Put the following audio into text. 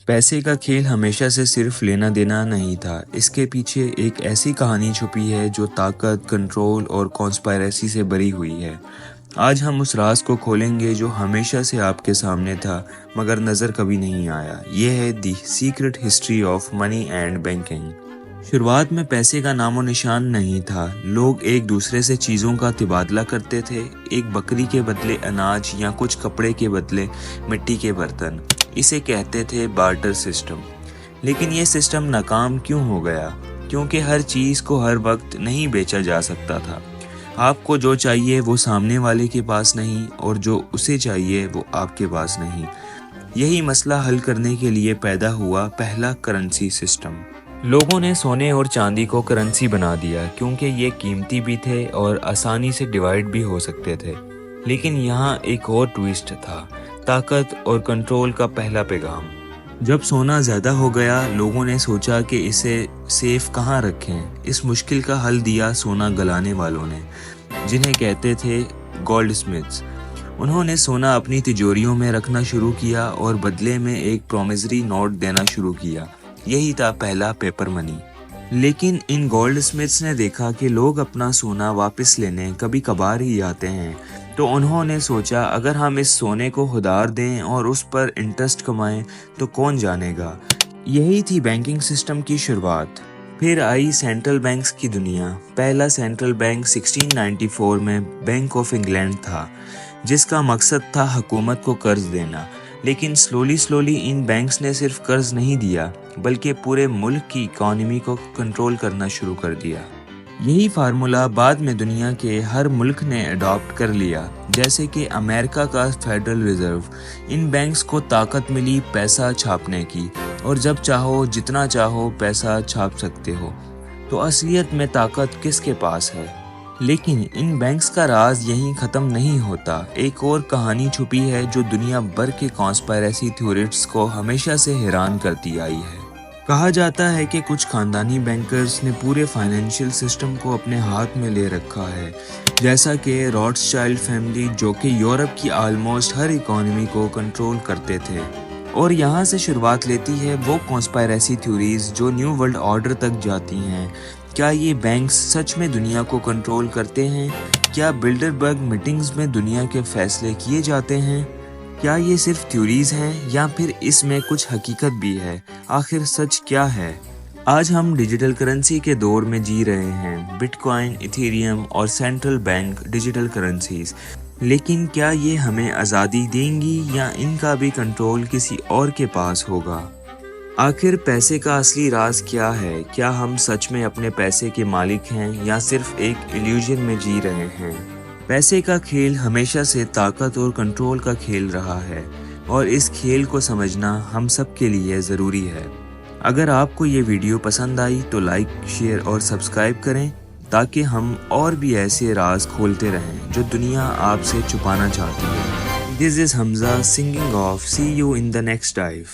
पैसे का खेल हमेशा से सिर्फ लेना देना नहीं था। इसके पीछे एक ऐसी कहानी छुपी है जो ताकत, कंट्रोल और कॉन्स्पायरेसी से भरी हुई है। आज हम उस राज को खोलेंगे जो हमेशा से आपके सामने था मगर नज़र कभी नहीं आया। ये है the secret history of money and banking. शुरुआत में पैसे का नामो निशान नहीं था। लोग एक दूसरे से चीज़ों का तबादला करते थे, एक बकरी के बदले अनाज या कुछ कपड़े के बदले मिट्टी के बर्तन। इसे कहते थे बार्टर सिस्टम। लेकिन ये सिस्टम नाकाम क्यों हो गया? क्योंकि हर चीज़ को हर वक्त नहीं बेचा जा सकता था। आपको जो चाहिए वो सामने वाले के पास नहीं, और जो उसे चाहिए वो आपके पास नहीं। यही मसला हल करने के लिए पैदा हुआ पहला करेंसी सिस्टम। लोगों ने सोने और चांदी को करेंसी बना दिया क्योंकि ये कीमती भी थे और आसानी से डिवाइड भी हो सकते थे। लेकिन यहाँ एक और ट्विस्ट था, ताकत और कंट्रोल का पहला पैगाम। जब सोना ज़्यादा हो गया, लोगों ने सोचा कि इसे सेफ कहाँ रखें। इस मुश्किल का हल दिया सोना गलाने वालों ने, जिन्हें कहते थे गोल्ड स्मिथ्स। उन्होंने सोना अपनी तिजोरियों में रखना शुरू किया और बदले में एक प्रोमिसरी नोट देना शुरू किया। यही था पहला पेपर मनी। लेकिन इन गोल्ड स्मिथ्स ने देखा कि लोग अपना सोना वापस लेने कभी कभार ही आते हैं, तो उन्होंने सोचा अगर हम इस सोने को उधार दें और उस पर इंटरेस्ट कमाएं तो कौन जानेगा। यही थी बैंकिंग सिस्टम की शुरुआत। फिर आई सेंट्रल बैंक्स की दुनिया। पहला सेंट्रल बैंक 1694 में बैंक ऑफ इंग्लैंड था, जिसका मकसद था हुकूमत को कर्ज देना। लेकिन स्लोली इन बैंक्स ने सिर्फ कर्ज नहीं दिया, बल्कि पूरे मुल्क की इकॉनमी को कंट्रोल करना शुरू कर दिया। यही फार्मूला बाद में दुनिया के हर मुल्क ने अडॉप्ट कर लिया, जैसे कि अमेरिका का फेडरल रिजर्व। इन बैंक्स को ताकत मिली पैसा छापने की, और जब चाहो जितना चाहो पैसा छाप सकते हो। तो असलियत में ताकत किसके पास है? लेकिन इन बैंक्स का राज यहीं ख़त्म नहीं होता। एक और कहानी छुपी है जो दुनिया भर के कॉन्स्पायरेसी थ्योरिस्ट्स को हमेशा से हैरान करती आई है। कहा जाता है कि कुछ खानदानी बैंकर्स ने पूरे फाइनेंशियल सिस्टम को अपने हाथ में ले रखा है, जैसा कि रॉथस्चाइल्ड फैमिली, जो कि यूरोप की ऑलमोस्ट हर इकोनॉमी को कंट्रोल करते थे। और यहाँ से शुरुआत लेती है वो कॉन्स्पायरेसी थ्योरीज जो न्यू वर्ल्ड ऑर्डर तक जाती हैं। क्या ये बैंक्स सच में दुनिया को कंट्रोल करते हैं? क्या बिल्डरबर्ग मीटिंग्स में दुनिया के फैसले किए जाते हैं? क्या ये सिर्फ थ्योरीज हैं या फिर इसमें कुछ हकीकत भी है? आखिर सच क्या है? आज हम डिजिटल करेंसी के दौर में जी रहे हैं, बिटकॉइन, इथेरियम और सेंट्रल बैंक डिजिटल करेंसीज। लेकिन क्या ये हमें आज़ादी देंगी या इनका भी कंट्रोल किसी और के पास होगा? आखिर पैसे का असली राज क्या है? क्या हम सच में अपने पैसे के मालिक हैं या सिर्फ एक इल्यूजन में जी रहे हैं? पैसे का खेल हमेशा से ताकत और कंट्रोल का खेल रहा है, और इस खेल को समझना हम सब के लिए ज़रूरी है। अगर आपको ये वीडियो पसंद आई तो लाइक, शेयर और सब्सक्राइब करें, ताकि हम और भी ऐसे राज खोलते रहें जो दुनिया आपसे छुपाना चाहती है। This is Hamza singing off. See you in the next dive.